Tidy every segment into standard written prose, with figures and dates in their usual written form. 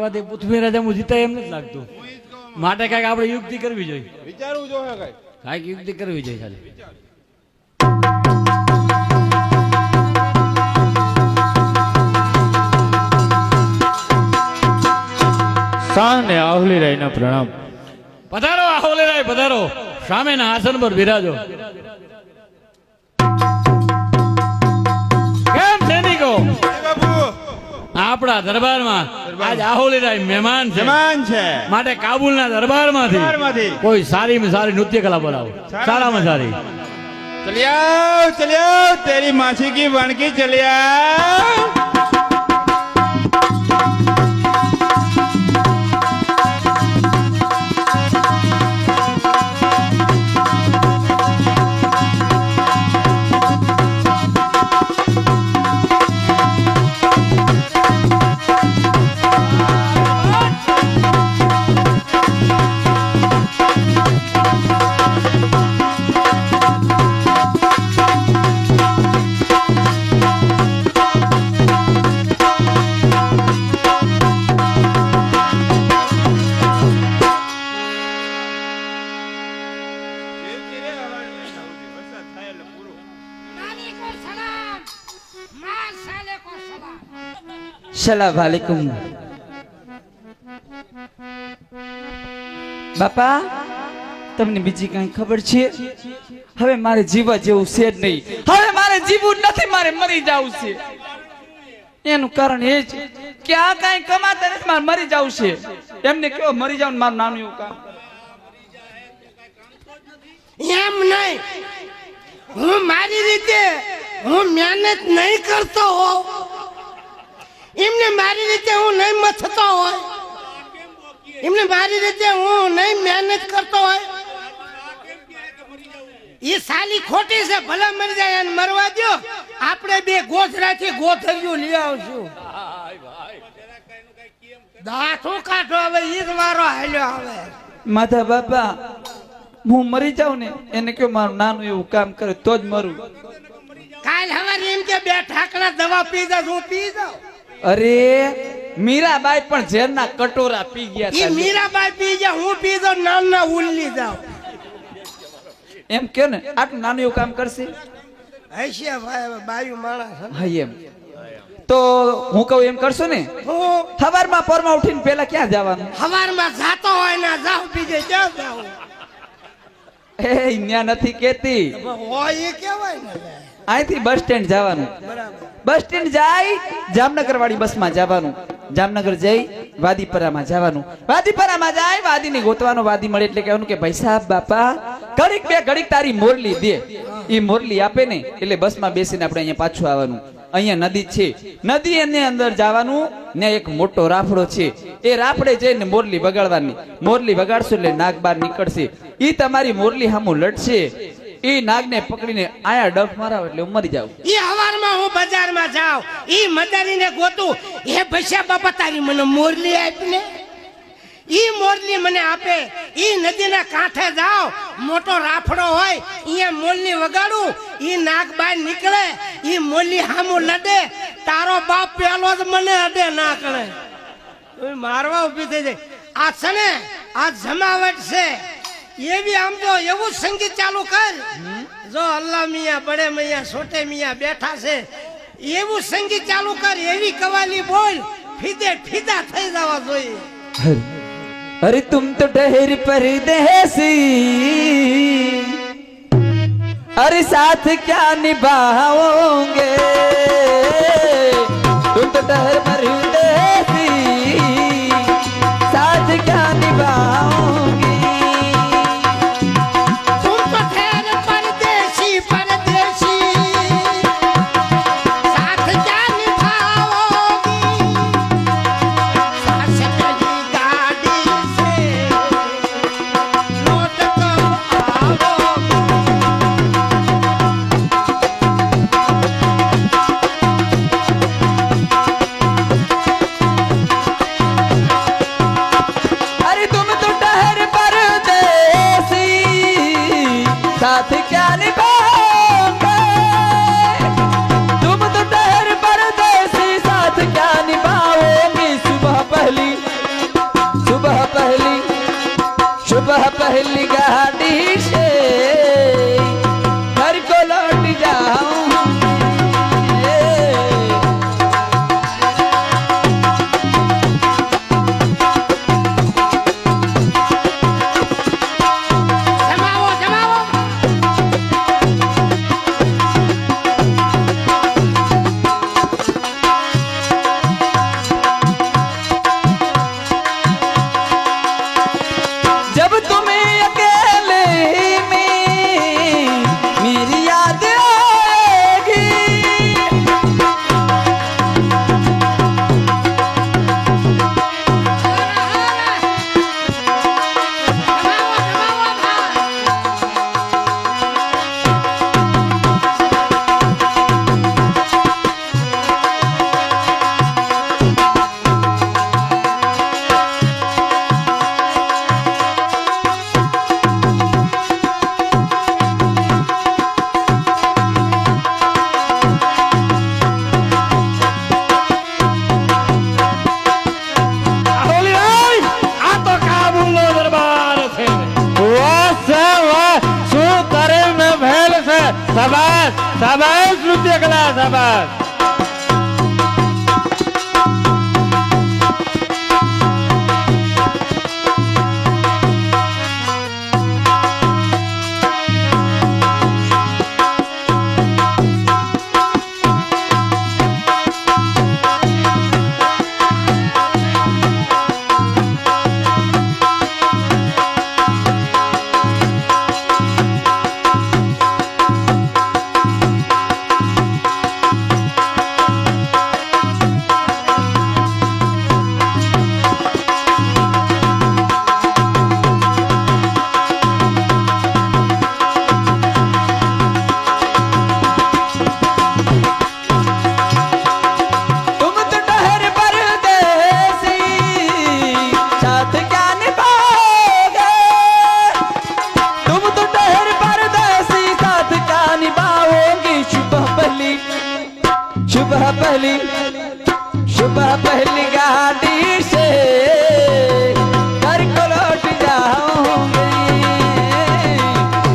આપણાથી પૃથ્વી રાજા જીતા એમ નથી લાગતું. માટે કાંઈક આપણે યુક્તિ કરવી જોઈએ. વિચારવું જોઈએ કાંઈક યુક્તિ કરવી જોઈએ ખાલી. સાને આહુલીરાયના પ્રણામ. પધારો આહોલેરાય પધારો, સામેના આસન પર બિરાજો. કેમ સૈનિકો, આપણા દરબારમાં આજ આહોલેરાય મહેમાન છે. માટે કાબુલના દરબારમાંથી કોઈ સારીમાં સારી નૃત્ય કલા બોલાવો. સારામાં સારી. ચલિયાઓ તેરી માછી કી વણકી ચલિયા. સલામ વાલેકુમ. બાપા, તમને બીજી કઈ ખબર છે? હવે મારે જીવવા જેવું છે જ નહીં. હવે મારે જીવવું નથી, મારે મરી જવું છે. એનું કારણ એ છે કે આ કઈ કમાતા નથી, મારે મરી જવું છે. એમને કેવો મરી જાવ, મારું નાનું એવું કામ. એમ નહીં, હું મારી રીતે હું મહેનત નહીં કરતો હોઉં, એમને મારી રીતે હું નહીં મથતો હોય, એમને મારી રીતે હું નહીં મહેનત કરતો હોય, એ સાલી ખોટી છે. ભલે મરી જાય અને મરવા દો, આપણે બે ગોથરાથી ગોથરિયું લઈ આવશું. દાંતું કાઢો, હવે ઈ જ વારો હાલ્યો. હવે માધા બાપા, હું મરી જાઉં ને એને કયો મારું નાનું એવું કામ કરે તો જ મરું. કાલ હવારે એમ કે બે ઠાકણા દવા પી જાવ, હું પી જાઉં. અરે મીરાબાઈ પણ ઝેરના કટોરા પી ગયા ઈ હતા. મીરાબાઈ પી જાય, હું પી જાઉં, નાના ઉલ્લી જાઉં. એમ કે ને આટલું નાનું એવું કામ કરશે. હશે ભાઈ, બાયું માણસ. હા એમ તો હું કહું એમ કરશો ને. હું સવારમાં પોરમાં ઉઠીને પેલા ક્યાં જવાનું? હવારમાં જાતો હોય ને જાવ, બીજે ક્યાં જાવ? એ ન્યા નથી કેતી, હોય એ કેવાય ને. અહીંથી બસ સ્ટેન્ડ જવાનું. બરાબર. બસ સ્ટેન્ડ જાય જામનગર વાળી બસમાં જવાનું. જામનગર જઈ વાદીપરામાં જવાનું. વાદીપરામાં જાય વાદીને ગોતવાનો. વાદી મળે એટલે કહેવાનું કે ભાઈ સાહેબ બાપા ઘડીક બે ઘડીક તારી મોરલી દે. એ મોરલી આપે ને એટલે બસમાં બેસીને આપણે અહીંયા પાછું આવવાનું. અહીંયા નદી છે, નદી એની અંદર જવાનું ને એક મોટો રાફડો છે. એ રાફડે જઈને મોરલી વગાડવાની. મોરલી વગાડશો એટલે નાગ બાર નીકળશે. ઈ તમારી મોરલી સામું લડશે. એ નાગને પકડીને આયા ડફ મારાવ એટલે હું મરી જાઉં. ઈ હવારમાં હું બજારમાં જાઉં, ઈ મદારીને ગોતું. એ ભૈયા બાપા તારી મને મોરલી આપીને, ઈ મોરલી મને આપે. ઈ નદીના કાંઠે જાવ, મોટો રાફડો હોય, અહીંયા મોરલી વગાડું. ઈ નાગ બહાર નીકળે, ઈ મોરલી સામું લડે. તારો બાપ પેલો જ મને અડે ના કરે, મારવા ઉભી થઈ જાય. આ છે ને આ જમાવટ છે એવી. આમ તો એવું સંગીત ચાલુ કર, જો અલ્લાહ મિયા બડે મિયા છોટે મિયા બેઠા છે એવું સંગીત ચાલુ કર, એવી કવાલી બોલ, ફીદે ફીદા થઈ જવા જોઈએ. अरे तुम तो ठहर परदेसी, अरे साथ क्या निभाओगे, तुम तो ठहर परदेसी, साथ क्या निभाओगे. तुम तो ठहर परदेसी परदेसी, साथ क्या निभाओगी. सास कही गाड़ी से लौट कर आओगी. अरे तुम तो पहली गाड़ी से घर को लौट जाऊं જમાવો જમાવો जब तुम्हें अकेले में मेरी याद आएगी આહોલીરાય, આ તો કાબુલનો દરબાર છે. વાહ છે વાહ, શું તારીફ ને ભેલ છે. શાબાશ શાબાશ નૃત્ય કલા શાબાશ. तुम तो ठहर परदेसी साथ क्या निभाओगे तुम तो ठहर परदेसी साथ क्या निभाओगे सुबह पहली गाड़ी से घर को लौट जाऊंगी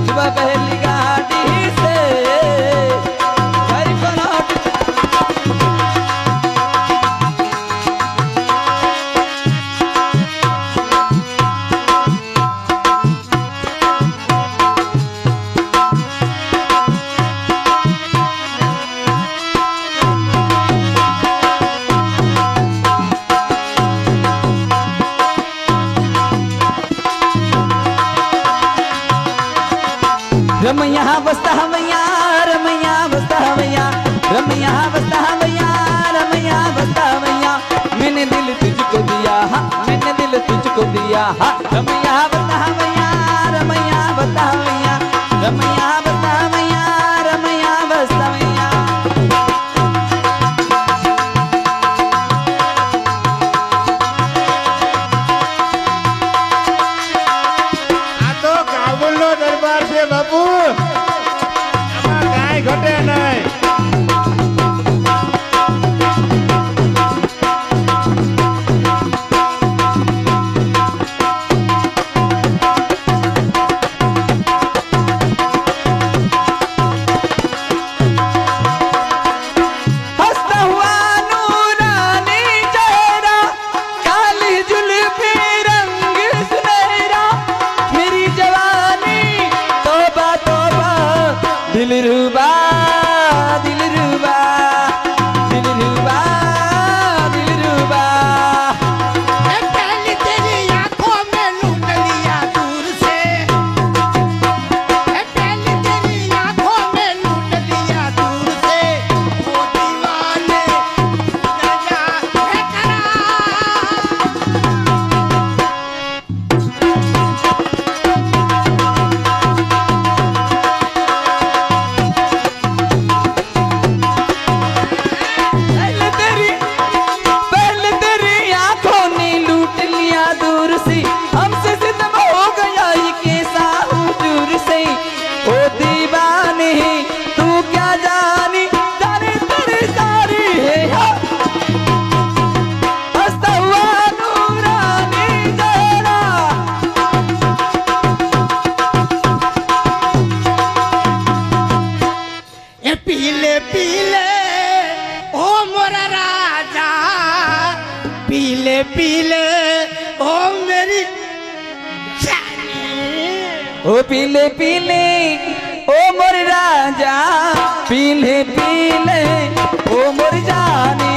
सुबह पहली गाड़ी से घर को लौट रमैया बसता हवैया रमैया बसता हवैया रमैया बसता हवैया रमैया बसता हवैया मैंने दिल तुझको दिया हाँ मैंने दिल तुझको दिया हाँ रमैया बसता हवैया रमैया बसता हवैया रमैया बसता हवैया रमैया बसता हवैया આ તો કાબુલનો દરબાર છે બાપુ. આમાં કાંઈ ઘટે નહીં. हंसता हुआ नूरानी चेहरा काली जुल्फी रंग सुनहरा मेरी जवानी तौबा तौबा दिलरुबा दिलरुबा दिलरुबा दिलरुबा ए पहली तेरी आंखों में लूट लिया दूर से ए पहली तेरी आंखों में लूट लिया दूर से वो दीवाने नशा है करा पीले ओ मोरा राजा पीले पीले ओ मेरी ओ पीले पीले ओ मोर राजा पीले पीले ओ मोर जानी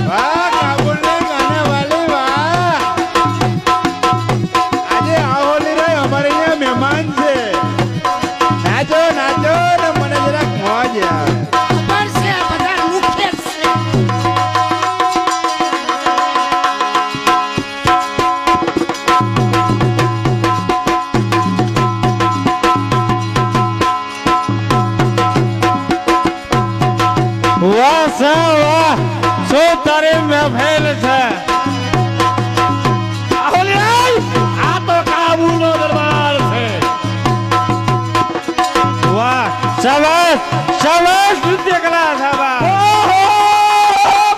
વાહ કાબુલની ગાનાવાલી વાહ આજે આ હોલી રે અમારે અહીંયા મહેમાન છે નાચો નાચો ને મને જરાક મોજ આવે ખબર છે બધા મુખ્ય છે વાહ સા વાહ શું તારી મહેફિલ છે આ તો કાબુલનો દરબાર છે વાહ શાબાશ શાબાશ નૃત્ય કલા શાબાશ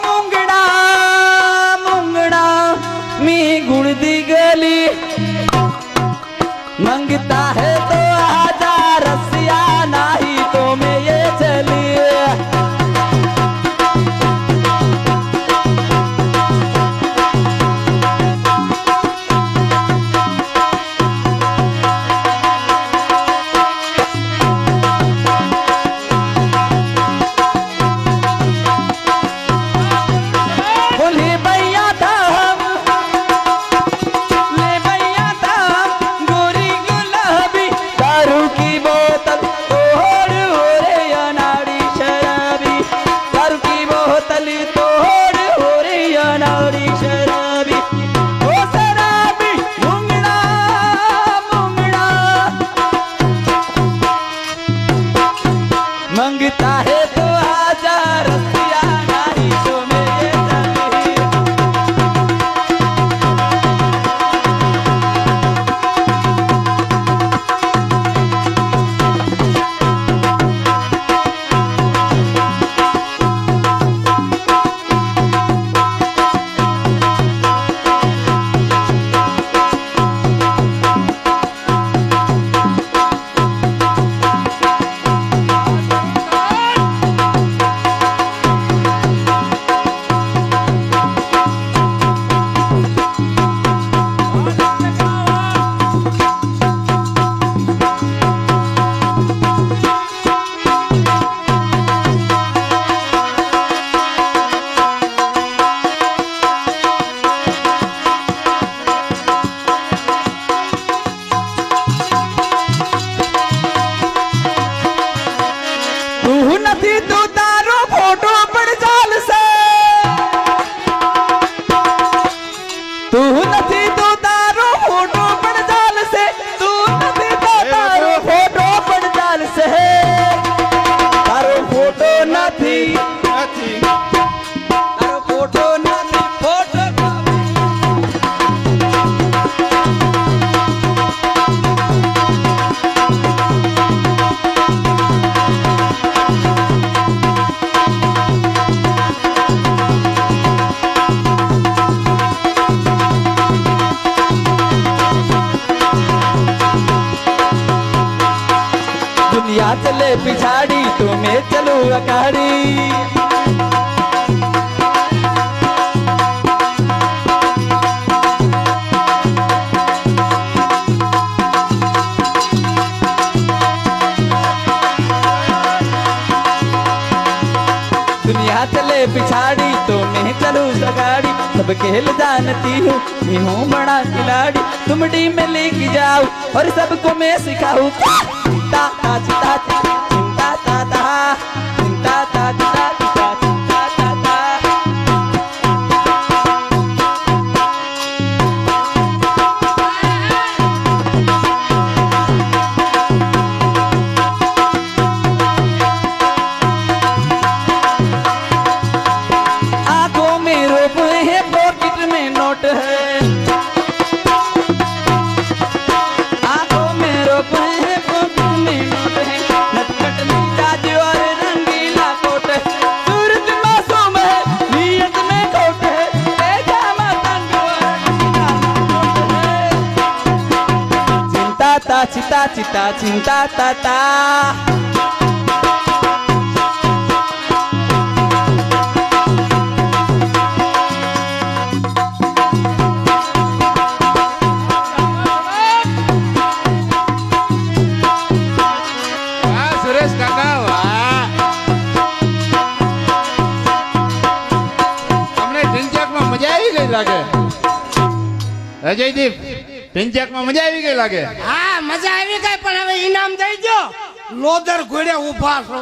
मुंगड़ा मुंगड़ा मी गुड़दी गली मंगता है तो आजा रसिया नहीं तो मैं ये चली बोले भैया धाम ले भैया धाम गोरी गुलाबी दारू की बोतल तोड़ हो रे अनाड़ी शराबी दारू की बोतल तोड़ हो रे अनाड़ी शराबी ओ शराबी मुंगड़ा मुंगड़ा मंगता है तो आजा रसिया नहीं तो मैं ये चली तू નથી તું તારો ફોટો પણ ચાલશે તું નથી તું તારો ફોટો પણ ચાલશે તું નથી તો તારો ફોટો પણ ચાલશે તારો ફોટો નથી નથી તારો ફોટો નથી ફોટો दुनिया चले पिछाड़ी तो मैं चलूं अगाड़ी दुनिया चले पिछाड़ी तो मैं चलूं अगाड़ी सब सब खेल जानती हूँ, मैं हूँ बड़ा खिलाड़ी, तुम टीम में लेके जाओ और सबको मैं सिखाऊं। चिंता ता चिंता चिंता ता ता चिंता ता चिंता चिंता चिंता ता ता। आंखों में रूप है, पॉकेट में नोट है, आंखों में रूप है, पॉकेट में नोट है, नटखट मिजाज और रंगीला कोट है, सूरज मासूम है, नीयत में खोट है, पैजामा तंग और ढीला कोट है। चिंता ता चिता चिता चिंता ता ता। વાહ સુરેશ કાકા વાહ. તમને ઢીંચકમાં મજા આવી ગઈ લાગે. અજયદીપ, ઢીંચકમાં મજા આવી ગઈ લાગે. હા મજા આવી ગઈ, પણ હવે ઇનામ દઈ દો. લોદર ઘોડે ઊભા છો.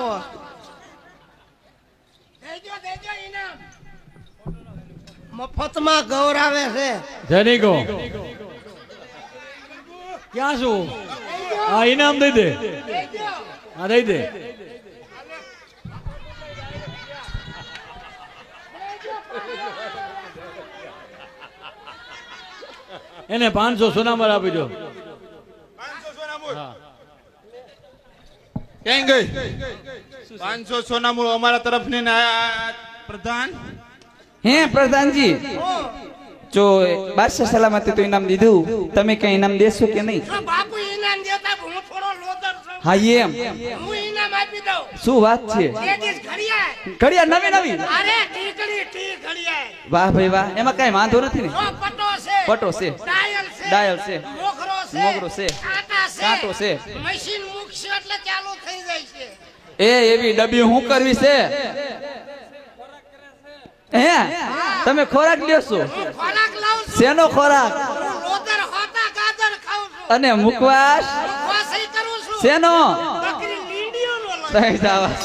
દેજો ઇનામ. મફતમાં ગૌરાવે છે. જનીકો ક્યાં છું? હા ઇનામ દઈ દે. હા દઈ દે. એને 500 સોનામર આપી દો. ક્યાં ગઈ? 500 સોનામૂળ અમારા તરફની ને આ પ્રધાન હે પ્રધાનજી, જો બાદશાહ સલામતી તો ઇનામ દીધું, તમે કઈ ઇનામ દેશો કે નહીં? તો બાપુ ઇનામ દેતા, હું થોડો લોદર છું. હા એમ હું ઇનામ આપી દઉં. શું વાત છે? લેડીઝ ઘડિયાળ. ઘડિયાળ નવી નવી? અરે ટીકડી ટી ઘડિયાળ. વાહ ભાઈ વાહ, એમાં કઈ વાંધો નથી ને? જો પટો છે. પટો છે, ડાયલ છે. ડાયલ છે, મોગરો છે. મોગરો છે, કાંટો છે. મશીન મૂકશે એટલે ચાલુ થઈ જાય છે. એ એવી ડબ્બી હું કરવી છે? હે તમે ખોરાક લ્યો છો? હું ખોરાક લાવું છું. શેનો ખોરાક? હું લોદર હોતા ગાજર ખાઉં છું. અને મુખવાસ ઉપવાસય કરું છું. શેનો? બકરી લીંડીઓનો લાવું. સહી સાવા.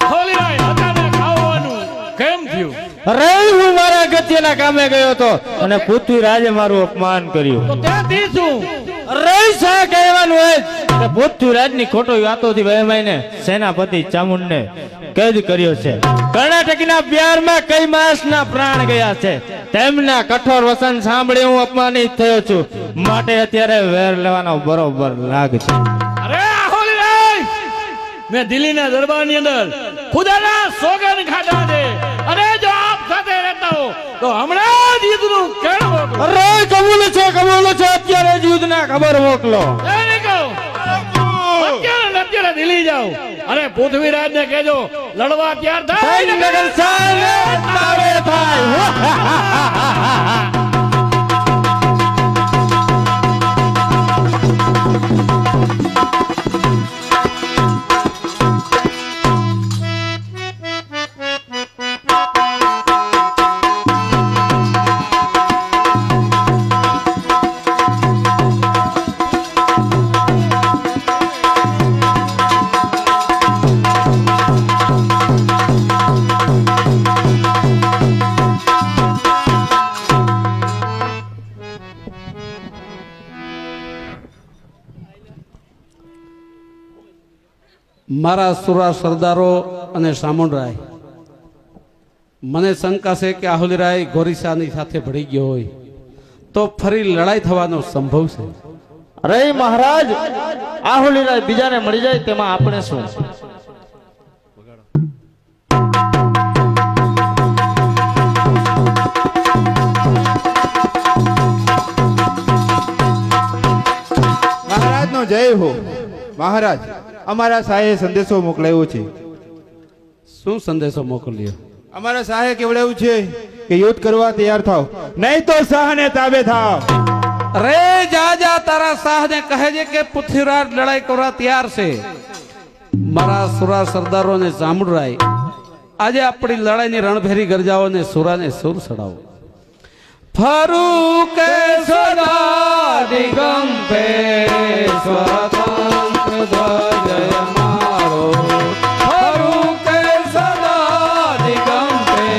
ખોલી રાય અત્યારે ખાવાનું કેમ થયું? અરે હું મારા અગત્યના કામે ગયો હતો અને પૃથ્વીરાજે મારું અપમાન કર્યું. તો ત્યાંથી શું? અરે શા કહેવાનું હોય કે પૃથ્વીરાજની ખોટો વાતોથી વહેમાઈને સેનાપતિ ચામુંડને કેદ કર્યો છે. કર્ણાટકના બ્યારમાં કઈ માસના પ્રાણ ગયા છે. તેમના કઠોર વચન સાંભળી હું અપમાનિત થયો છું, માટે અત્યારે વેર લેવાનો બરોબર લાગ છે. અરે આહોલી રાય, મેં દિલ્હીના દરબારની અંદર ખુદાના સોગન ખાધા છે, અને જો આપ સાથે રહેતા હો તો હમણાં જ યુદ્ધનું કેળ મોકલો. અરે કબૂલ છે, અત્યારે જ યુદ્ધના ખબર મોકલો. અત્યારે દિલ્હી જાઓ અને પૃથ્વીરાજ ને કહેજો લડવા તૈયાર થાય. નગર સાલે તારે થાય. મારા સુરા સરદારો અને સામુંડરાય, મને શંકા છે કે આહોલીરાય ગોરીસાની સાથે ભળી ગયો હોય તો ફરી લડાઈ થવાનો સંભવ છે. અરે મહારાજ, આહોલીરાય બીજાને મળી જાય તેમાં આપણે શું? મહારાજનો જય હો. મહારાજ, અમારા શાહે સંદેશો મોકલાવ્યો છે. શું સંદેશો મોકલ્યો? અમારા શાહે કેવડાવ્યું છે કે યુદ્ધ કરવા તૈયાર થાવ, નહીં તો શાહને તાબે થાવ. અરે જા જા તારા શાહને કહે છે કે પૃથ્વીરાજ લડાઈ કરવા તૈયાર છે. મારા સુરા સરદારો ને જામુરાય આજે આપણી લડાઈની રણભેરી ગરજાઓ ને સુરાને સુર સડાવો. ફરું કે સદા દિગંબે સ્વતંત્ર ધ્વજ મારો, ફરું કે સદા દિગંબે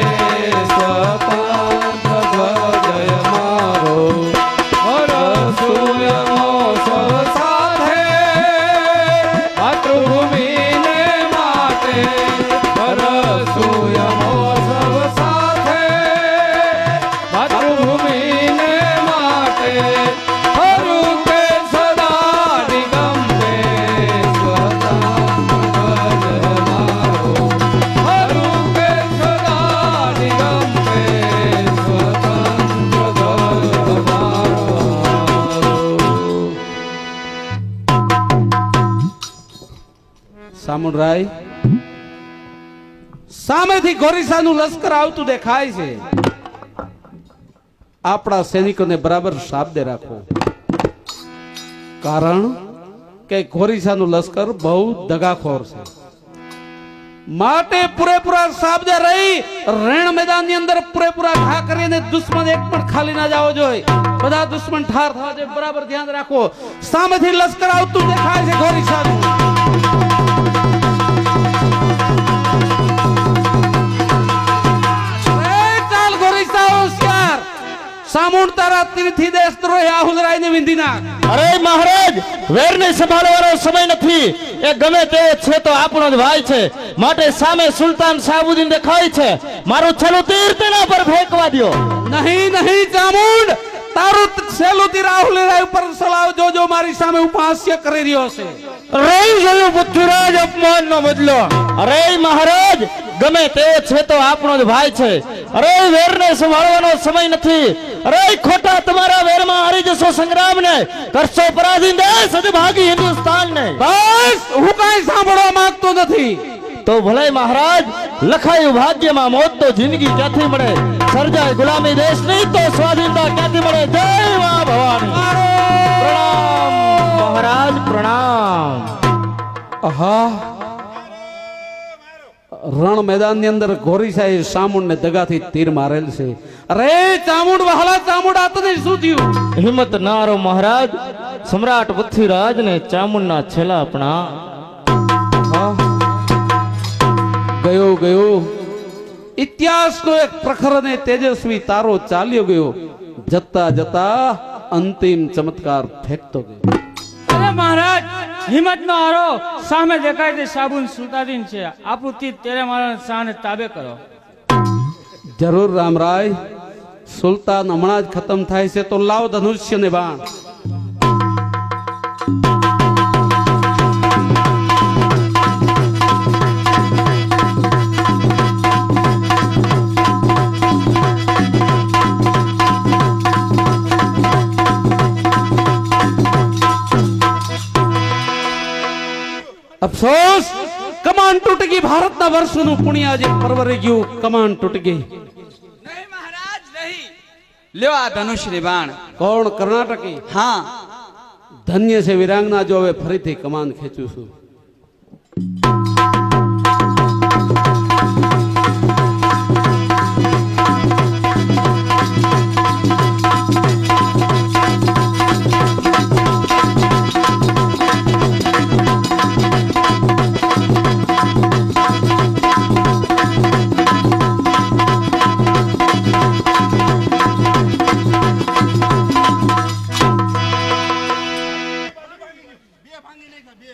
સ્વતંત્ર ધ્વજ મારો, સૂર્યનો સૌ સાથે માતૃભૂમિને માટે, સૂર્યનો સૌ સાથે માતૃભૂમિને માટે, ફરું કે સદા દિગંબે સ્વતંત્ર ધ્વજ મારો, ફરું કે સદા દિગંબે સ્વતંત્ર ધ્વજ મારો. સામુરાઈ સામેથી ગોરીસાનું લશ્કર આવતું દેખાય છે. આપણા સૈનિકોને બરાબર શાબ્દે રાખો, કારણ કે ગોરીસાનું લશ્કર બહુ દગાખોર છે. માટે પૂરેપૂરા શાબ્દે રહી રણ મેદાનની અંદર પૂરેપૂરા ઘા કરીને દુશ્મન એક પણ ખાલી ના જાવો જોઈએ. બધા દુશ્મન ઠાર થવા જોઈએ. બરાબર ધ્યાન રાખો. સામેથી લશ્કર આવતું દેખાય છે ગોરીસાનું. સામુંડ તારા તીરથી દેશદ્રોહી આહુલરાયને વિંધી નાખ. અરે મહારાજ, વેરને સંભાળવાનો સમય નથી. એ ગમે તે છે તો આપણો જ ભાઈ છે. માટે સામે સુલતાન શાહબુદ્દીન દેખાય છે. મારું છેલ્લું તીર તેના પર ફેંકવા દ્યો. નહીં નહીં ચામુંડ, તારું છેલ્લું તીર આહુલરાય ઉપર સલાવ જોજો. મારી સામે ઉપહાસ્ય કરી રહ્યો છે. રહી ગયું પૃથ્વીરાજ અપમાનનો બદલો. અરે મહારાજ, ગમે તે છે તો આપણો જ ભાઈ છે. અરે વેરને સંભાળવાનો સમય નથી. અરે ખોટા તમારા વેરમાં હારી જશો સંગ્રામને, કરશો પરાધીન દેશ અધભાગી હિન્દુસ્તાનને. બસ, હું કાંઈ સાંભળવા માંગતો નથી. તો ભલે મહારાજ, લખાયું ભાગ્યમાં મોત તો જિંદગી ક્યાંથી મળે. સર્જાય ગુલામી દેશ નહીં તો સ્વાધીનતા ક્યાંથી મળે. જય મા ભવાની. પ્રણામ મહારાજ, પ્રણામ. આહા, રણ મેદાનની અંદર ગોરીસાએ સામુંડને દગાથી તીર મારેલ છે. અરે ચામુંડ, વહાલા ચામુંડ, આ તને શું થયું? હિંમત ના હારો મહારાજ. સમ્રાટ પૃથ્વીરાજ ને ચામુંડના છેલ્લા આપણા. ગયો ગયો ઇતિહાસનો એક પ્રખર અને તેજસ્વી તારો ચાલ્યો ગયો. જતા જતા અંતિમ ચમત્કાર ફેંકતો ગયો. અરે મહારાજ, હિંમત નો હારો. સામે દેખાય તે સાબુન સુલતાદીન છે. આપણું તીર તેરે મારા શાહને તાબે કરો. જરૂર રામરાય. સુલતાન હમણાં જ ખતમ થાય છે તો લાવ ધનુષ્ય ને બાણ. અફસોસ, કમાન તૂટી ગઈ. ભારતના વર્ષોનું પુણ્ય આજે પરવરી ગયું. કમાન તૂટી ગઈ. નહીં મહારાજ, નહીં. લ્યો આ ધનુષની બાણ. કોણ? કર્ણાટકી? હા. ધન્ય છે વિરાંગના. જો હવે ફરીથી કમાન ખેંચું છું.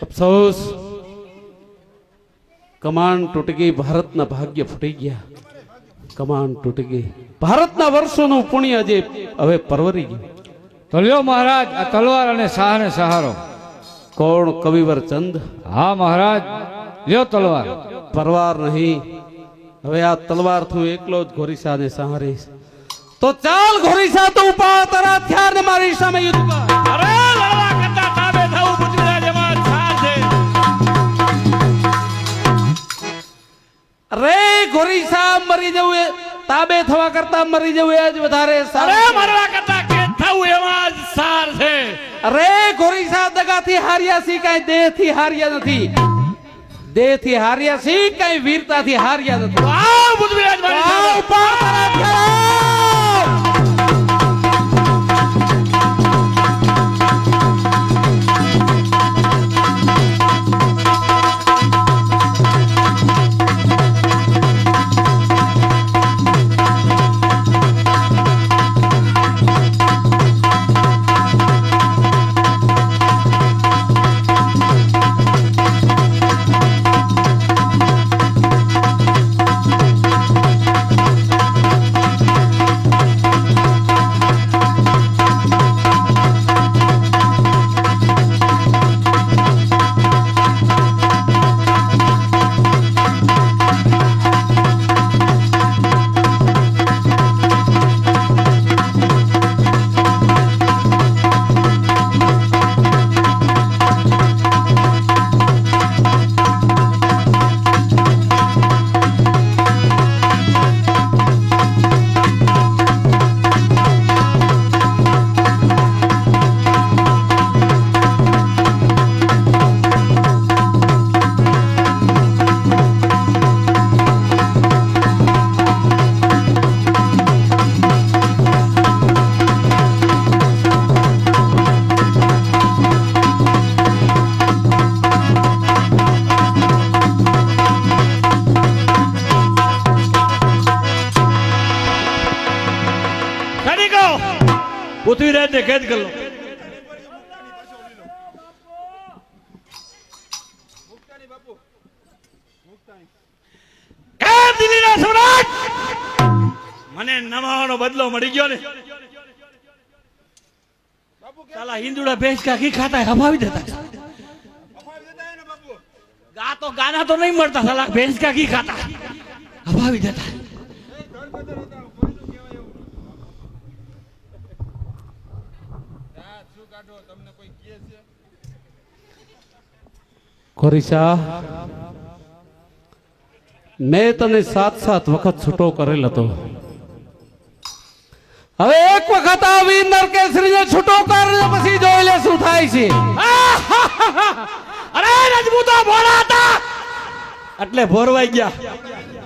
અફસોસ, કમાન તૂટી ગઈ. ભારતના ભાગ્ય ફૂટી ગયા. કમાન તૂટી ગઈ. ભારતના વર્ષોનું પુણ્ય આજે હવે પરવરી ગયું. તો લ્યો મહારાજ, આ તલવાર અને શાહને સહારો. કોણ? કવિવર ચંદ? હા મહારાજ, લ્યો તલવાર. પરવાર નહીં. હવે આ તલવાર થી એકલો જ ગોરીસાને સહારીશ. તો ચાલ ગોરીસા, તો ઉપા તારા હથિયાર ને મારી સામે યુદ્ધ કર. અરે લડવા કરતા તાબે થવું પૃથ્વીરાજ એમાં છાર છે. અરે ગોરીસા, મરી જવું એ તાબે થવા કરતા મરી જવું એ જ વધારે સારું. અરે મરવા કરતા કે થવું એમાં જ સાર છે. અરે ગોરીસા, દગાથી હાર્યા સી, કાંઈ દેહથી હાર્યા નથી. દેહથી હાર્યા છે કઈ વીરતાથી હાર્યા નથી. આવ પૃથ્વીરાજ મારી સામે. પૃથ્વીરાજ ને કેદ કરી લો. દિલ્હીના સમ્રાટ, મને નમાવાનો બદલો મળી ગયો ને. સાલા હિન્દુડા ભેંસ કા ઘી ખાતા है, हवावी देता है. गा तो गाना तो नहीं मरता, साला भैंस का घी खाता है, हवावी देता है. ખોરીસા, મેં તને 7 વખત છૂટો કરેલ હતો. હવે એક વખત આ વીર નરકેસરીને છૂટો કર, પછી જોઈ લે શું થાય છે. અરે રાજપૂતો ભોળા હતા એટલે ભોરવાઈ ગયા.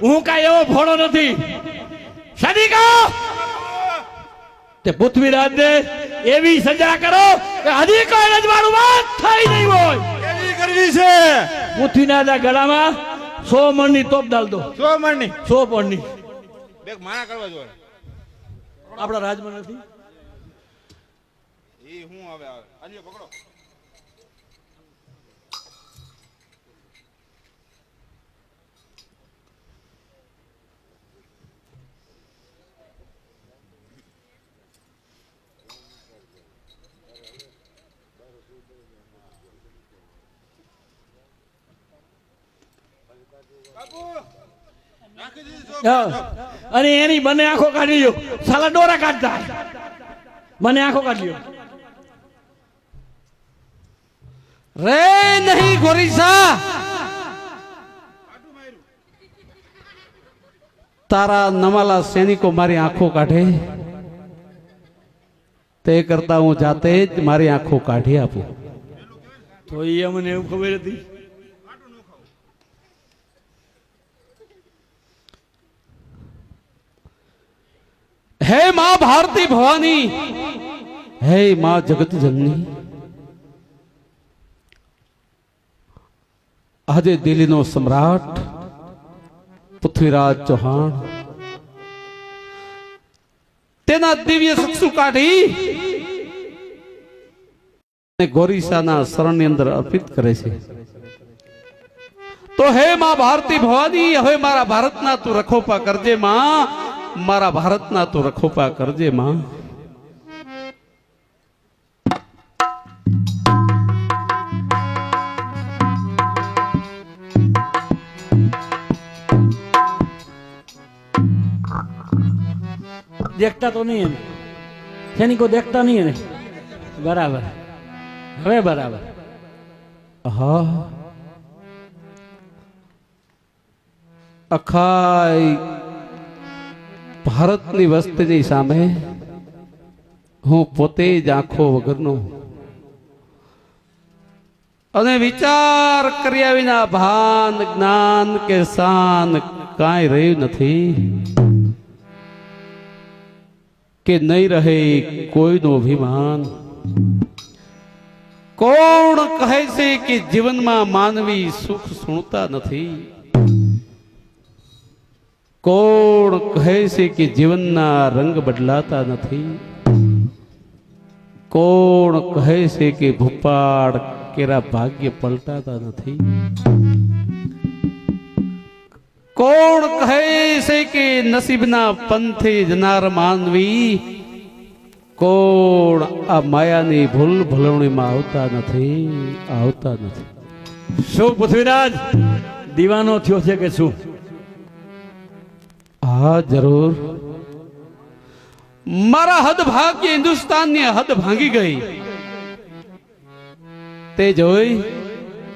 હું કાંઈ એવો ભોળો નથી. સૈનિકો, તે પૃથ્વીરાજ ને એવી સજા કરો કે હજી કોઈ રજવાડું વાત થઈ નહીં હોય. કેવી કરવી છે? પૃથ્વીના ગળામાં 100 મણની તોપ ડાલ દો. 100 મણની? 100 મણની. બેક માણા કરવા જોઈએ. આપણા રાજમાં નથી. એ હું હવે આલ્યો પકડો. અને એની બંને આંખો કાઢી લ્યો. સાલા ડોરા કાઢતા મને આંખો કાઢી લ્યો. રે નહીં ખોરીસા, તારા નમાલા સૈનિકો મારી આંખો કાઢે તે કરતા હું જાતે જ મારી આંખો કાઢી આપું. તો એ મને એવું ખબર હતી. હે માં ભારતી ભવાની, હે માં જગત જનની, આજે દિલ્હીનો સમ્રાટ પૃથ્વીરાજ ચૌહાણ તેના દિવ્ય ચક્ષુ કાઢી ગોરીસાના શરણની અંદર અર્પિત કરે છે. તો હે માં ભારતી ભવાની, હવે મારા ભારતના તું રખોપા કરજે માં, મારા ભારતના તું રખોપા કરજે માં. देखता तो नहीं है सैनिको, देखता नहीं है. बराबर, હવે બરાબર. હા, અખાઈ ભારતની વસ્તીની સામે હું પોતે જ આંખો વગરનો અને વિચાર કર્યા વિના ભાન જ્ઞાન કે શાન કાંઈ રહ્યું નથી, કે નહીં રહે કોઈનું અભિમાન. કોણ કહે છે કે જીવનમાં માનવી સુખ સુણતા નથી? કોણ કહે છે કે જીવનના રંગ બદલાતા નથી? કોણ કહે છે કે ભૂપાળ કેરા ભાગ્ય પલટાતા નથી? કોણ કહે છે કે નસીબના પંથે જનાર માનવી કોણ આ માયાની ભૂલ ભલવણીમાં આવતા નથી? શું પૃથ્વીરાજ દીવાનો થયો છે કે શું? હા જરૂર. મારા હદ ભાગ્ય હિન્દુસ્તાનની હદ ભાંગી ગઈ તે જોઈ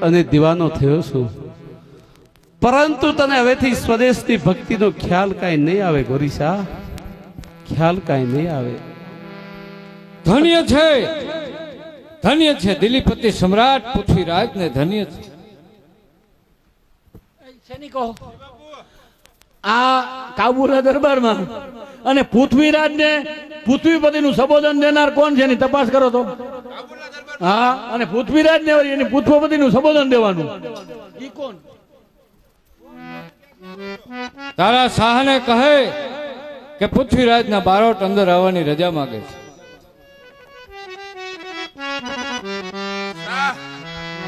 અને દીવાનો થયો છું. પરંતુ તને હવેથી સ્વદેશની ભક્તિનો ખ્યાલ કાંઈ નહીં આવે ગોરીશા, ખ્યાલ કાંઈ નહીં આવે. ધન્ય છે દિલીપતિ સમ્રાટ પૃથ્વીરાજ ને ધન્ય છે. સૈનિકો આ કાબુલના દરબારમાં અને પૃથ્વીરાજ ને પૃથ્વીપતિનું સંબોધન દેનાર કોણ છે એની તપાસ કરો તો. હા, અને પૃથ્વીરાજ ને એની પૃથ્વીપતિનું સંબોધન દેવાનું ઈ કોણ? તારા શાહને કહે કે પૃથ્વીરાજના બારોટ અંદર આવવાની રજા માંગે છે.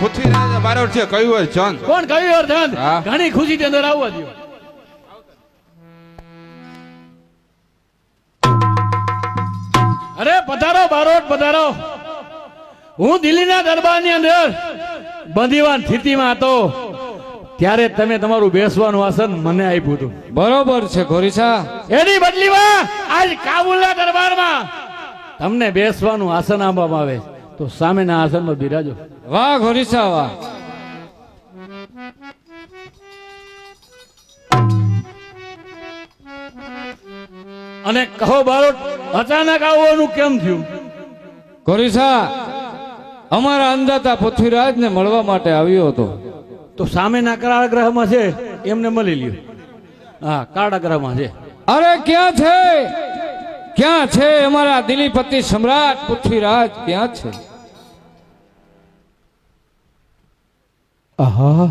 પૃથ્વીરાજ બારોટ છે કયું હોય ચંદ? કોણ કહ્યું અર્ધન? હા. ઘણી ખુશી અંદર આવવા દો. અરે પધારો બારોટ પધારો. હું દિલ્હીના દરબારની અંદર બંદીવાન સ્થિતિમાં હતો ત્યારે તમે તમારું બેસવાનું આસન મને આપ્યું હતું. બરોબર છે ગોરીસા. એની બદલીમાં આજ કાબુલના દરબારમાં તમને બેસવાનું આસન આપવામાં આવે તો સામેના આસનમાં બિરાજો. વાહ ગોરીસા વાહ. અને કહો બારોટ અચાનક આવવાનું કેમ થયું? ગોરીસા અમારા અંદાતા પૃથ્વીરાજને મળવા માટે આવ્યો હતો. તો સામેના કાળા ગ્રહમાં છે એમને મળી લ્યો. હા, કાળા ગ્રહમાં છે. અરે ક્યાં છે અમારા દિલીપતિ સમ્રાટ પૃથ્વીરાજ ક્યાં છે? આહા,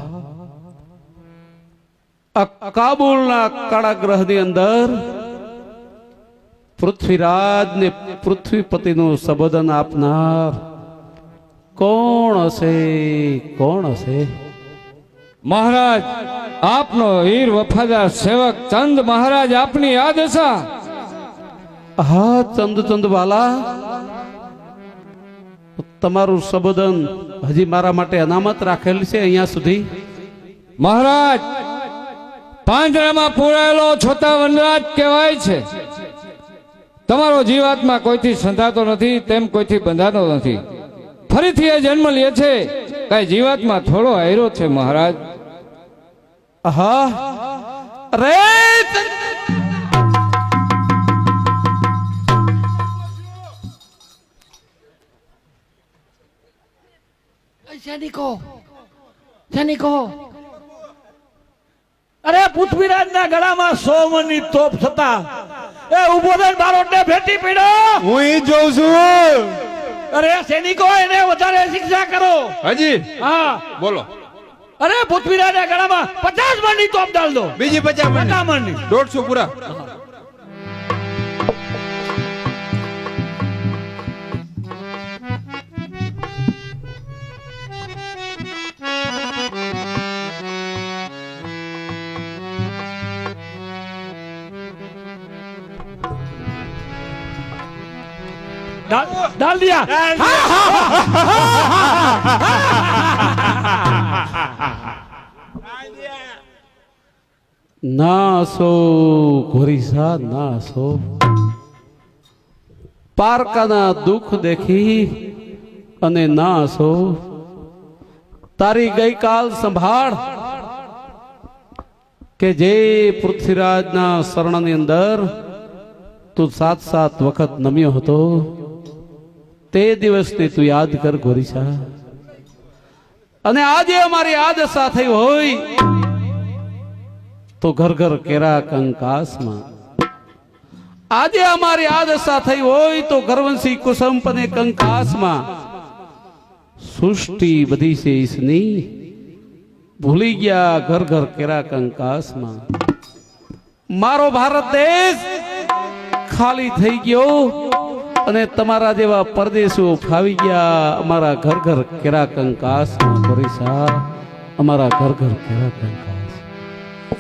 આ કાબુલના કાળા ગ્રહની અંદર પૃથ્વીરાજ ને પૃથ્વીપતિનું સંબોધન આપનાર કોણ હશે? મહારાજ આપનો વીર વફાદાર સેવક ચંદ મહારાજ આપની યાદ હશે. હા ચંદ વાલા, તમારું સંબોધન હજી મારા માટે અનામત રાખેલ છે અહીંયા સુધી. મહારાજ પાંજરામાં પૂરાયેલો છોટા વનરાજ કહેવાય છે. તમારો જીવાત્મા કોઈથી સંધાતો નથી, તેમ કોઈથી બંધાતો નથી. ફરીથી એ જન્મ લે છે. કઈ જીવાત્મા થોડો આયરો છે મહારાજ. હા રે સૈનિકો અરે પૃથ્વીરાજના ગળામાં 100 મણની તોપ છતાં એ ઉભો થઈને બારોટને ભેટી પીડ્યો. હું ઈ જોઉં છું. અરે સૈનિકો એને વધારે શિક્ષા કરો. હજી હા બોલો. અરે પૃથ્વીરાજના ગળામાં 50 મણની તોપ ડાલ દો. બીજી 50 મણની 150 પૂરા. डाल दिया. નાસો ઘોરીસા નાસો, પારકાના દુઃખ દેખી અને નાસો. તારી ગઈકાલ સંભાળ કે જે પૃથ્વીરાજના શરણની અંદર તું 7 વખત નમ્યો હતો તે દિવસને તું યાદ કર ઘોરીસા. અને આજે અમારી આ દશા થઈ હોય તો ઘર ઘર કેરા કંકાસમાં, આજે અમારી આ દશા થઈ હોય તો ઘરવંશી કુસુમપને કંકાસમાં, સૃષ્ટિ બધી છે ઈસની ભૂલી ગયા ઘર ઘર કેરા કંકાસમાં. મારો ભારત દેશ ખાલી થઈ ગયો અને તમારા જેવા પરદેશો ફાવી ગયા અમારા ઘર ઘર કેરા કંકાસમાં. ગોરીસા, અમારા ઘર ઘર કેરા કંકાસ.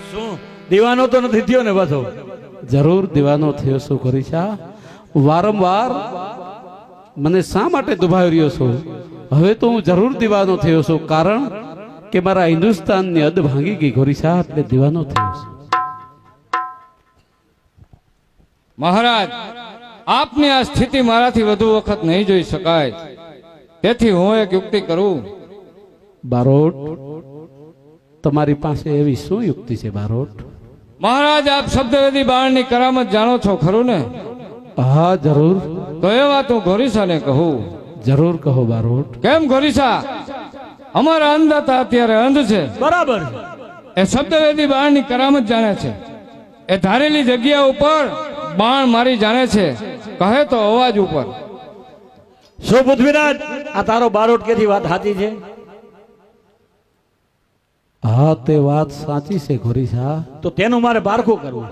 શું દીવાનો તો નથી થયો ને પાછો? જરૂર દીવાનો થયો છું ગોરીસા. વારંવાર મને શા માટે દુભાવી રહ્યો છો? હવે તો હું જરૂર દીવાનો થયો છું, કારણ કે મારા હિન્દુસ્તાનની હદ ભાંગી ગઈ ગોરીસા, એટલે દીવાનો થયો છું. મહારાજ, આપની આ સ્થિતિ મારાથી વધુ વખત નહીં જોઈ શકાય, તેથી હું એક યુક્તિ કરું. બારોટ, તમારી પાસે એવી શું યુક્તિ છે બારોટ? મહારાજ, આપ શબ્દવેદી બાણની કરામત જાણો છો ખરું ને? હા જરૂર. તો એ વાત હું ગોરીસાને કહું. જરૂર કહો બારોટ. કેમ ગોરીસા, અમારા અંધતા અત્યારે અંધ છે, બરાબર. એ શબ્દવેદી બાણની કરામત જાણે છે, એ ધારેલી જગ્યા ઉપર બાણ મારી જાણે છે, કહે તો અવાજ ઉપર. શું પૃથ્વીરાજ, આ તારો બારોટ કેથી વાત સાચી છે? હા, તે વાત સાચી છે ગોરીસા. તો તેનું મારે પારખું કરવું.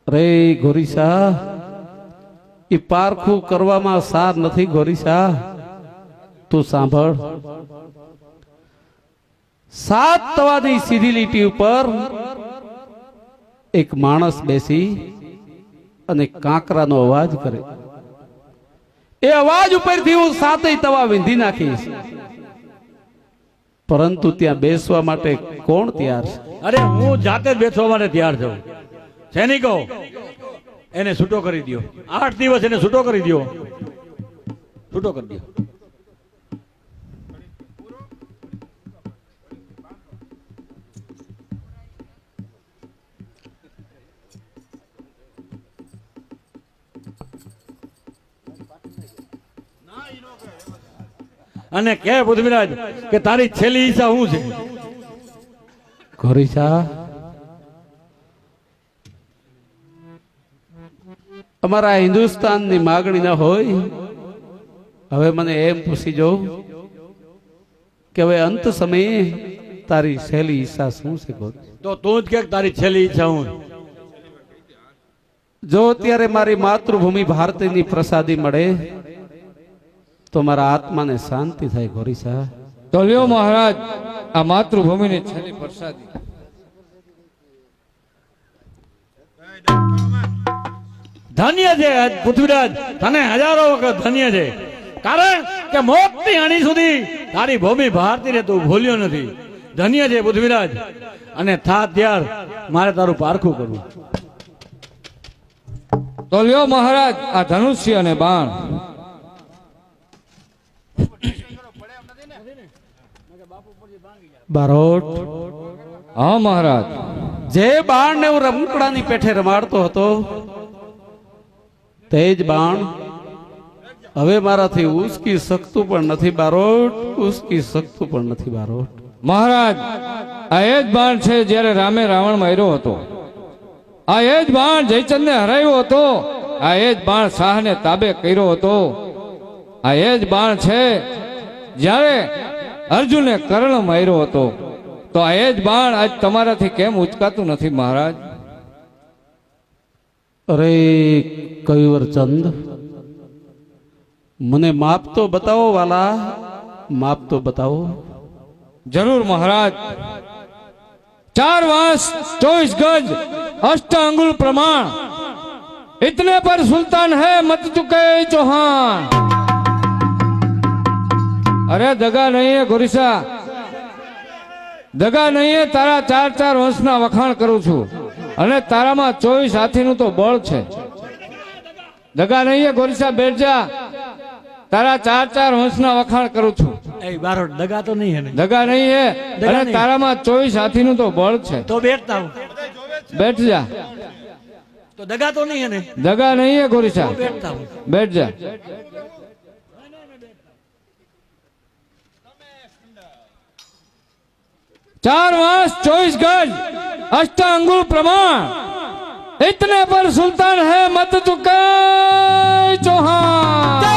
રે ગોરીસા, એ પારખું કરવામાં સાર નથી ગોરીસા. તું સાંભળ. 7 તવાની સીધી લીટી ઉપર એક માણસ બેસી અને કાંકરાનો અવાજ કરે. એ અવાજ ઉપરથી હું 7 તવા વીંધી નાખીશ, પરંતુ ત્યાં બેસવા માટે કોણ તૈયાર છે? અરે હું જાતે જ બેસવા માટે તૈયાર છું. સૈનિકો, એને છૂટો કરી દો. 8 દિવસ એને છૂટો કરી દો. છૂટો કરી દો. અને કે પૃથ્વીરાજ કે તારી છેલ્લી ઈચ્છા શું છે? ગોરીસા, અમારા હિન્દુસ્તાનની માગણી ન હોય. હવે મને એમ પૂછી જો કે હવે અંત સમયે તારી છેલ્લી ઈચ્છા શું છે? તો તું જ કે તારી છેલ્લી ઈચ્છા શું? જો અત્યારે મારી માતૃભૂમિ ભારતની પ્રસાદી મળે તો મારા આત્માને શાંતિ થાય ગોરીસા. તો લ્યો મહારાજ, આ માતૃભૂમિની છેલ્લી પ્રસાદી. ધન્ય છે પૃથ્વીરાજ, તને હજારો વખત ધન્ય છે, કારણ કે મોતની અણી સુધી તારી ભૂમિ ભારતીને તું ભૂલ્યો નથી. ધન્ય છે પૃથ્વીરાજ. અને થા ત્યાર મારે તારું પારખું કરવું. તો લ્યો મહારાજ, આ ધનુષ્ય અને બાણ. બારોટ, હા મહારાજ. જે બાણને હું રમકડાની પેઠે રમાડતો હતો તે જ બાણ હવે મારાથી ઉસકી શકતું પણ નથી બારોટ, ઉસકી શકતું પણ નથી બારોટ. મહારાજ, આ એ જ બાણ છે જ્યારે રામે રાવણ માર્યો હતો. આ એ જ બાણ જયચંદને હરાવ્યો હતો. આ એ જ બાણ શાહને તાબે કર્યો હતો. આ એ જ બાણ છે જ્યારે અર્જુને કર્ણ માર્યો હતો. તો આ એ જ બાણ આજ તમારાથી કેમ ઉચકાતું નથી મહારાજ? અરે કયુવરચંદ, મને માપ તો બતાવો વાલા, માપ તો બતાવો. જરૂર મહારાજ. 4 વાંસ 24 ગજ 8 अंगुल प्रमाण, इतने पर सुल्तान है मत चुके चौहान. अरे दगा नहीं है गोरीसा, દગા નહીં. તારા 4 વંશના વખાણ કરું છું અને તારામાં 24 હાથીનું તો બળ છે. દગા નહીં ગોરીસા, બેઠ જા. તારા 4 વંશના વખાણ કરું છું. એ બારોટ, દગા તો નહીં હે ને? દગા નહીં હે દગા અને નહીં. તારામાં 24 હાથીનું તો બળ છે. તો બેઠતા હું. બેઠ જા. તો દગા તો નહીં હે ને? દગા નહીં હે ગોરીસા, તો બેઠતા હું. બેઠ જા. 4 मास 24 गज अष्टांगुल प्रमाण, इतने पर सुल्तान है मत चुके चौहान।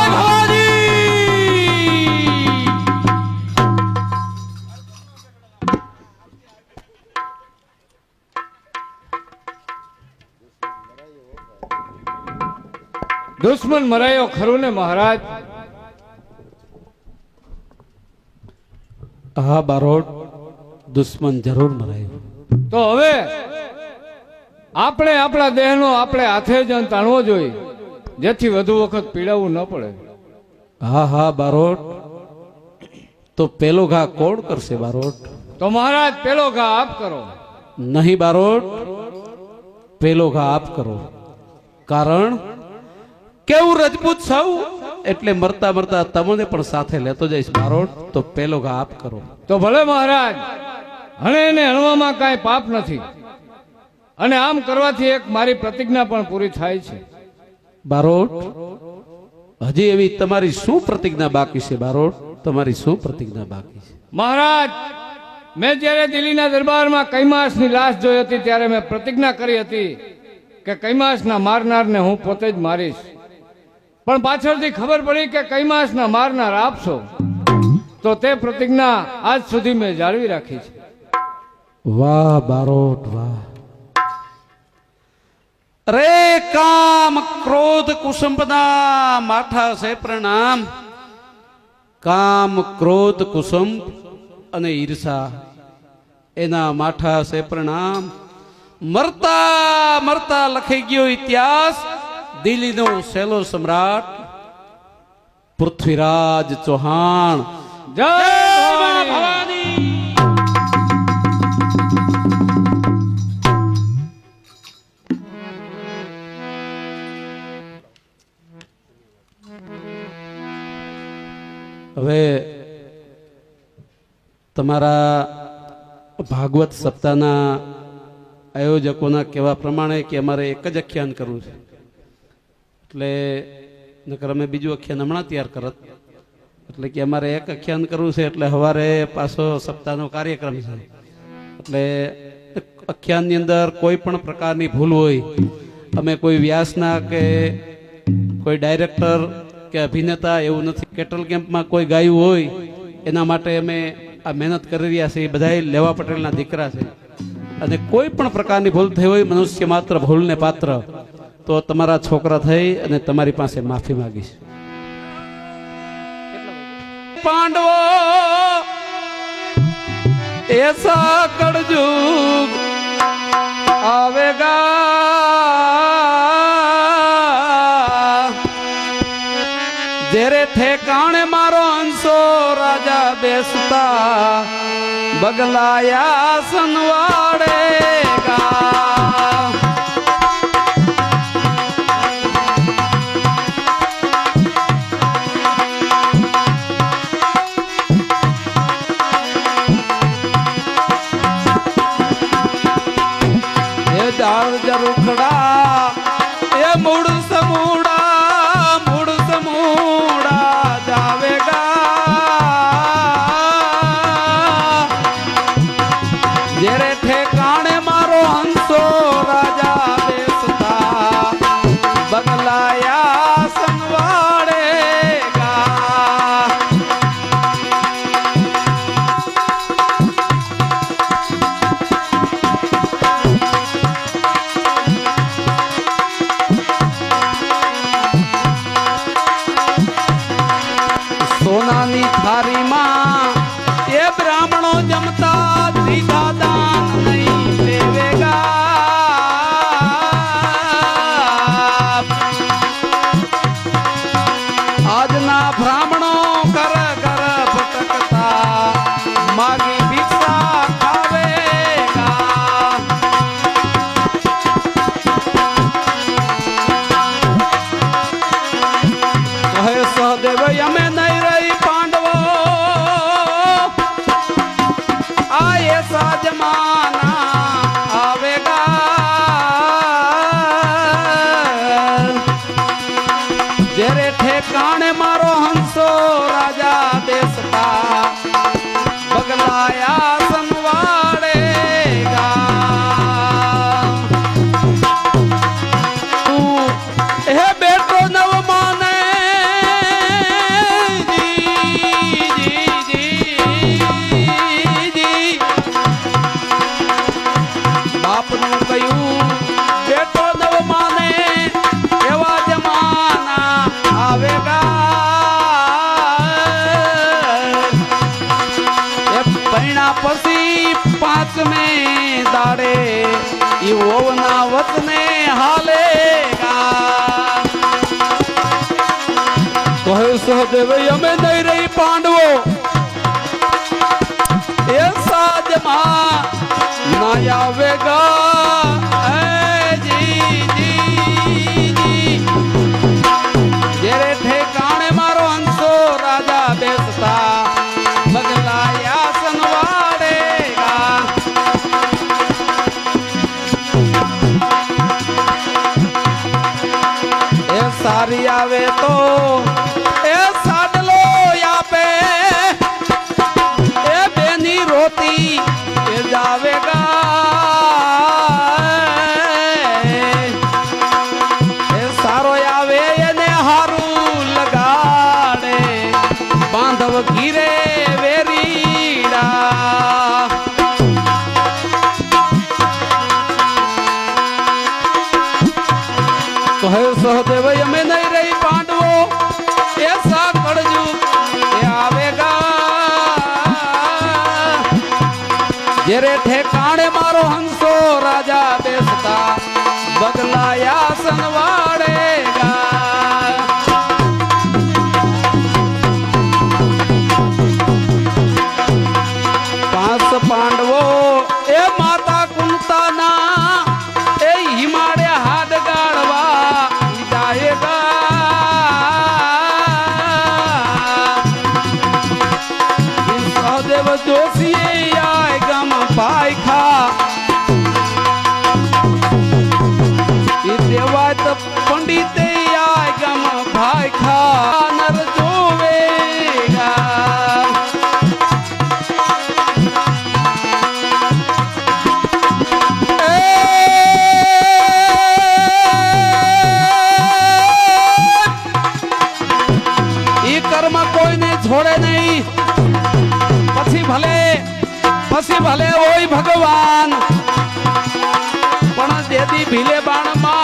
દુશ્મન મરાયો ખરું ને મહારાજ? હા બારોટ, દુશ્મન જરૂર મરાયું. તો હવે આપણે આપણા દેહનો આપણે હાથે જ અંત આણવો જોઈએ, જેથી વધુ વખત પીડાવું ન પડે. હા હા બારોટ, તો પેલો ઘા કોણ કરશે બારોટ? તો મહારાજ પેલો ઘા આપ કરો. નહીં બારોટ, પેલો ઘા આપ કરો. કારણ કેવું રજપૂત સૌ એટલે મરતા મરતા તમને પણ સાથે લેતો જઈશ બારોટ. તો પેલો ઘા આપ કરો. તો ભલે મહારાજ, હણે એને હણવામાં કાંઈ પાપ નથી, અને આમ કરવાથી એક મારી પ્રતિજ્ઞા પણ પૂરી થાય છે. બારોટ, હજી એવી તમારી શું પ્રતિજ્ઞા બાકી છે બારોટ? તમારી શું પ્રતિજ્ઞા બાકી છે? મહારાજ, મેં જ્યારે દિલ્હીના દરબારમાં કૈમાસની લાશ જોઈ હતી ત્યારે મેં પ્રતિજ્ઞા કરી હતી કે કૈમાસના મારનારને હું પોતે જ મારીશ. પણ પાછળથી ખબર પડી કે કૈમાસના મારનાર આપ છો. તો તે પ્રતિજ્ઞા આજ સુધી મેં જાળવી રાખી છે. વાહ બારોટ વાહ. રે કામ ક્રોધ કુસુંબના માથા છે પ્રણામ. કામ ક્રોધ કુસુંબ અને ઈર્ષા એના માથા છે પ્રણામ. મરતા મરતા લખાઈ ગયો ઇતિહાસ, દિલ્હીનો સેલો સમ્રાટ પૃથ્વીરાજ ચૌહાણ. જય ભવાની. હવે તમારા ભાગવત સપ્તાહના આયોજકોના કહેવા પ્રમાણે કે અમારે એક જ આખ્યાન કરવું છે, એટલે નકર અમે બીજું આખ્યાન હમણાં તૈયાર કરત. એટલે કે અમારે એક આખ્યાન કરવું છે, એટલે સવારે પાછો સપ્તાહનો કાર્યક્રમ છે. એટલે આખ્યાનની અંદર કોઈ પણ પ્રકારની ભૂલ હોય, અમે કોઈ વ્યાસના કે કોઈ ડાયરેક્ટર કે અભિનેતા એવું નથી. કેટલ કેમ્પમાં કોઈ ગાયું હોય એના માટે અમે આ મહેનત કરી રહ્યા છીએ. બધા લેવા પટેલના દીકરા છે, અને કોઈ પણ પ્રકારની ભૂલ થઈ હોય, મનુષ્ય માત્ર ભૂલને પાત્ર, તો તમારા છોકરા થઈ અને તમારી પાસે માફી માંગીશ. પાંડવો એસા કળજુગ આવેગા, જેરે ઠેકાણે મારો અંશો રાજા બેસતા બગલાયા સનવાડેગા. એ જાળ જરુખડા એ મૂળ સમૂડા, મૂળ સમૂડા જાવેગા, જેરે ઠેકાણે મારો હંસો રાજા બેસતા બગલાયા સંવાડેગા. સહદેવ અમે નહીં રહી પાંડવો એ સાજમાં ના આવેગા જેરે ઠેકાણે મારો અંશો રાજા બેસતા બગલાયા સનવાડેગા એ સારી આવે તો એ સાડલો આપે એ બેની રોતી એ જાવેગા એ સારો આવે એને હારું લગાડે બાંધવ ઘીરે વેરીડા તો હે સહદેવ અમે નહીં રહી પાંડવો એસા કળજુ એ આવેગા જેરે ઠેકાણે મારો હંસો રાજા બેસતા બગલાયા સનવાડેગા પાંચ પાંડવો એ માતા કુંતાના એ હિમાડે હાથ ગાળવા સહદેવ જોશી આય ગમ પાયખા દેવાત પંડિતે આય ગમ ભાયખા નર જોવેગા કર્મ કોઈને છોડે નહીં પછી ભલે હોય ભગવાન પણ દેદી ભીલે બાણ માં